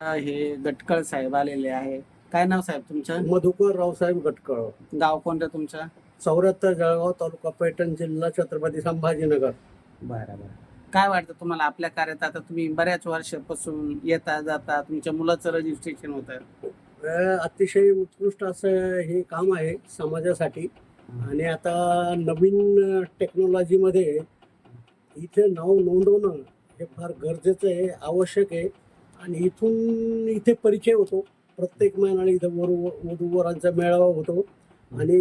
हे गटकळ साहेब आलेले आहे. काय नाव साहेब तुमचं? मधुकर रावसाहेब गटकळ, गाव कोणतं तुमचं? 74 जळगाव तालुका पैठण जिल्हा छत्रपती संभाजीनगर. बरं. काय वाटतं तुम्हाला आपल्या कार्यात? आता तुम्ही बऱ्याच वर्षापासून येता जाता, तुमच्या मुलाचं रजिस्ट्रेशन होतं. अतिशय उत्कृष्ट असं हे काम आहे समाजासाठी. आणि आता नवीन टेक्नॉलॉजीमध्ये इथे नाव नोंदवणं हे फार गरजेचं आहे, आवश्यक आहे. आणि इथे परिचय होतो. प्रत्येक महिन्याला इथं वधूवरांचा मेळावा होतो आणि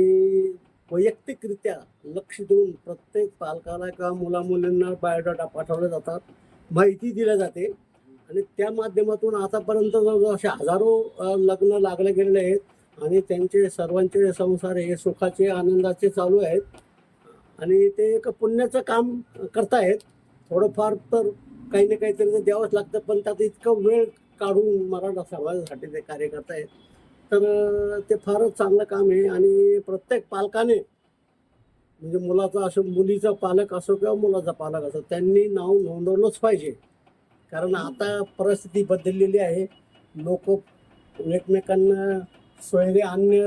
वैयक्तिकरित्या लक्ष देऊन प्रत्येक पालकाला किंवा मुलामुलींना बायोडाटा पाठवले जातात, माहिती दिली जाते. आणि त्या माध्यमातून आतापर्यंत जवळजवळ असे हजारो लग्न लागले गेलेले आहेत आणि त्यांचे सर्वांचे संसार हे सुखाचे आनंदाचे चालू आहेत. आणि ते एक पुण्याचं काम करतायत. थोडंफार तर काही ना काहीतरी द्यावंच लागतं, पण त्यात इतकं वेळ काढून मराठा समाजासाठी ते कार्य करतायत. तर ते फारच चांगलं काम आहे. आणि प्रत्येक पालकाने म्हणजे मुलाचा असो, मुलीचा पालक असो किंवा मुलाचा पालक असो, त्यांनी नाव नोंदवलंच पाहिजे. कारण आता परिस्थिती बदललेली आहे. लोक एकमेकांना सोयरे आणणे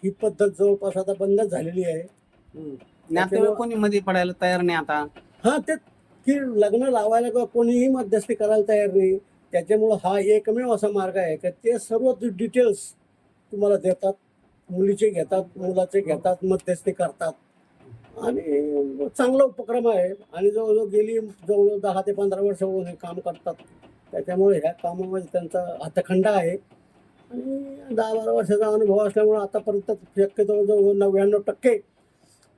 ही पद्धत जवळपास आता बंदच झालेली आहे. नातेवाईक कोणी मध्ये पडायला तयार नाही आता. ते की लग्न लावायला किंवा कोणीही मध्यस्थी करायला तयार नाही. त्याच्यामुळं हा एकमेव असा मार्ग आहे की ते सर्व डिटेल्स तुम्हाला देतात, मुलीचे घेतात, मुलाचे घेतात, मध्यस्थी करतात. आणि चांगला उपक्रम आहे. आणि जवळजवळ 10 ते 15 वर्ष होऊन हे काम करतात. त्याच्यामुळे ह्या कामामध्ये त्यांचा हातखंड आहे. आणि 10-12 वर्षाचा अनुभव असल्यामुळे आतापर्यंत शक्यतो जवळ 99%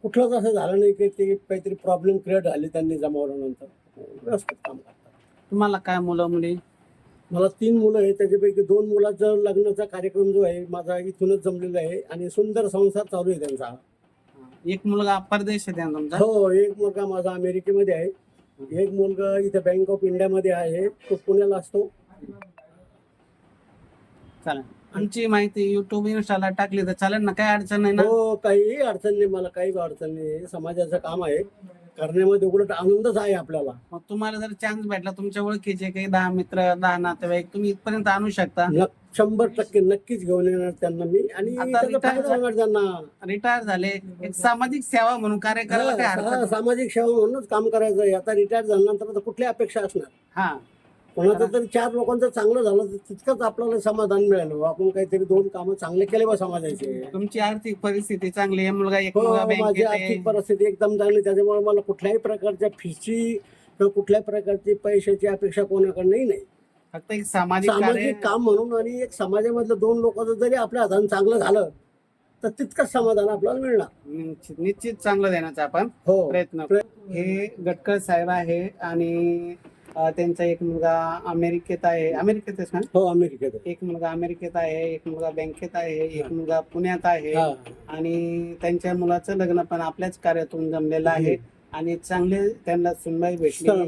कुठलंच असं झालं नाही की ते काहीतरी प्रॉब्लेम क्रिएट झाले त्यांनी जमावल्यानंतर. व्यवस्थित काम करतात. तुम्हाला काय मुलं मुली? मला 3 मुलं आहेत. त्याच्यापैकी 2 मुलाचा लग्नाचा कार्यक्रम जो आहे माझा इथूनच जमलेला आहे आणि सुंदर संसार चालू आहे त्यांचा. एक मुलगा परदेशात आहे ना तुमचा? हो, एक मुलगा माझा अमेरिकेमध्ये आहे. एक मुलगा इथे बँक ऑफ इंडियामध्ये आहे, तो पुण्याला असतो. चालेल. आमची माहिती युट्यूब इन्स्टाला टाकली तर चालेल ना? काही अडचण नाही ना? हो, काहीही अडचण नाही, मला काही अडचण नाही. समाजाचं काम आहे करण्यामध्ये, उलट आनंदच आहे आपल्याला. मग तुम्हाला जर चान्स भेटला, तुमच्या ओळखीचे काही 10 मित्र, 10 नातेवाईक तुम्ही इथपर्यंत आणू शकता. 100% नक्कीच घेऊन येणार त्यांना मी. आणि त्याचा फायदा होणार त्यांना. रिटायर झाले, एक सामाजिक सेवा म्हणून कार्य करायला काय हरकत नाही. सामाजिक सेवा म्हणूनच काम करायचं आहे. आता रिटायर झाल्यानंतर आता कुठली अपेक्षा असणार? हा, कोणाचं तरी 4 लोकांचं चांगलं झालं तर तितकंच आपल्याला समाधान मिळालं. आपण काहीतरी 2 कामं चांगले केले बा समाजाचे. तुमची आर्थिक परिस्थिती चांगली आहे, मुलगा एक हो, मुलगा माझी बँकेत आर्थिक आहे. परिस्थिती एकदम चांगली. त्याच्यामुळे मला कुठल्याही प्रकारच्या फीची किंवा कुठल्याही प्रकारची पैशाची अपेक्षा कोणाकडनंही नाही. फक्त एक सामाजिक कार्य. सामाजिक काम म्हणून आणि एक समाजामधलं 2 लोकांचं जरी आपल्या हाताने चांगलं झालं तर तितकंच समाधान आपल्याला मिळणार. निश्चित चांगलं देण्याचा आपण प्रयत्न करू. हे गटकळ साहेब आहे आणि त्यांचा एक मुलगा अमेरिकेत आहे. अमेरिकेतच ना? हो, अमेरिकेत. एक मुलगा अमेरिकेत आहे, एक मुलगा बँकेत आहे, एक मुलगा पुण्यात आहे. आणि त्यांच्या मुलाचं लग्न पण आपल्याच कार्यातून जमलेलं आहे. आणि चांगले त्यांना सुनबाई भेटली आणि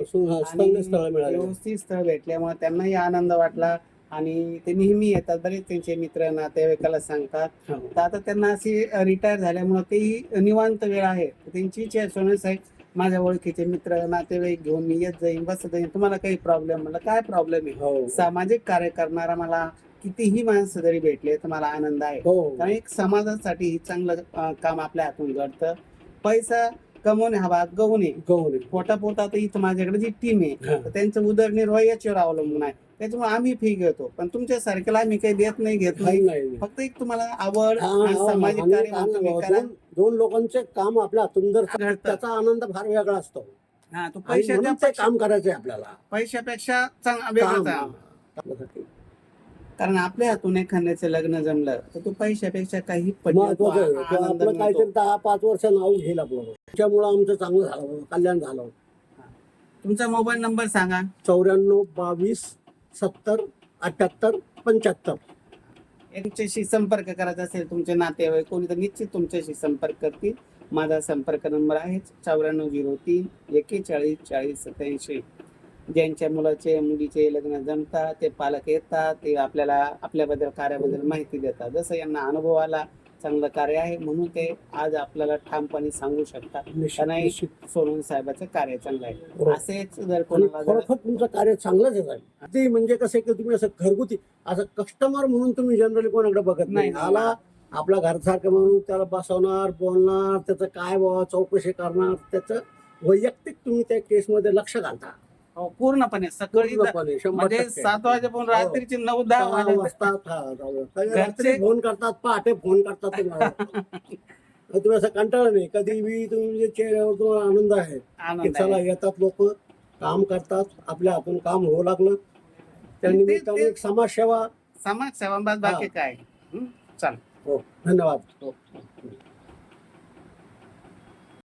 व्यवस्थित स्थळ भेटल्यामुळे त्यांनाही आनंद वाटला. आणि ते नेहमी येतात, बरेच त्यांचे मित्र नातेवाईकाला सांगतात. तर आता त्यांना अशी रिटायर झाल्यामुळे तेही निवांत वेळ आहे. त्यांची इच्छा आहे, माझ्या ओळखीचे मित्र नातेवाईक घेऊन मी येत जाईन, बसत जाईन. तुम्हाला काही प्रॉब्लेम? म्हणलं काय प्रॉब्लेम आहे? सामाजिक कार्य करणारा मला कितीही माणसं जरी भेटले तर मला आनंद आहे. कारण एक समाजासाठी ही चांगलं काम आपल्या हातून घडतं. पैसा कमवणे हा भाग गवणे पोटापोटात इथं माझ्याकडे जी टीम आहे त्यांचं उदरनिर्वाह याच्यावर अवलंबून आहे. त्याच्यामुळे आम्ही फी घेतो, पण तुमच्या सारख्याला आम्ही काही देत नाही. फक्त एक तुम्हाला आवड आणि सामाजिक कार्य 2 लोकांचे काम आपल्या हातून जर त्याचा आनंद फार वेगळा असतो. हा, तो पैशाचं काम करायचंय आपल्याला, पैशापेक्षा वेगळा. कारण आपल्या हातून एखाद्याचं लग्न जमलं तर तो पैशापेक्षा काही महत्वाचं आहे. आपलं काहीतरी 10-5 वर्ष नाव घेईल आपलं. त्याच्यामुळे आमचं चांगलं झालं, कल्याण झालं. तुमचा मोबाईल नंबर सांगा. 94 22 70 78 75. यांच्याशी संपर्क करायचा असेल तुमचे नातेवाईक कोणी तर निश्चित तुमच्याशी संपर्क करतील. माझा संपर्क नंबर आहे 9403 41 40 87. ज्यांच्या मुलाचे मुलीचे लग्न जमतात ते पालक येतात, ते आपल्याला आपल्याबद्दल कार्याबद्दल माहिती देतात. जसं यांना अनुभव आला चांगलं कार्य आहे, म्हणून ते आज आपल्याला ठामपणे सांगू शकतात का नाही सोनवणे साहेबांचं कार्य चांगलं हो. आहे. असेच जर आणि कोणाला जर खरोखर तुमचं कार्य चांगलंच आहे. ते म्हणजे कसं आहे की तुम्ही असं घरगुती असं कस्टमर म्हणून तुम्ही जनरली कोणाकडे बघत नाही. नाही. आला आपला घरसारखं म्हणून त्याला बसवणार, बोलणार, त्याचं काय बाबा चौकशी करणार, त्याचं वैयक्तिक तुम्ही त्या केसमध्ये लक्ष घालता. हो, पूर्णपणे सकाळी पूर्णपणे 100%. म्हणजे 7 वाजेपासून रात्रीचे 9-10 6 वाजे वाजता रात्री फोन करतात, पहाटे फोन करतात तुम्हाला. तुम्ही असं कंटाळा नाही कधी बी तुम्ही चेहऱ्यावर तुम्हाला आनंद आहे की आनंद चला आहे. येतात लोक, काम करतात, आपल्या हातून काम होऊ लागलं, त्या निमित्ताने एक समाजसेवा. समाजसेवा बस, बाकी काय. चालेल. हो, धन्यवाद. हो.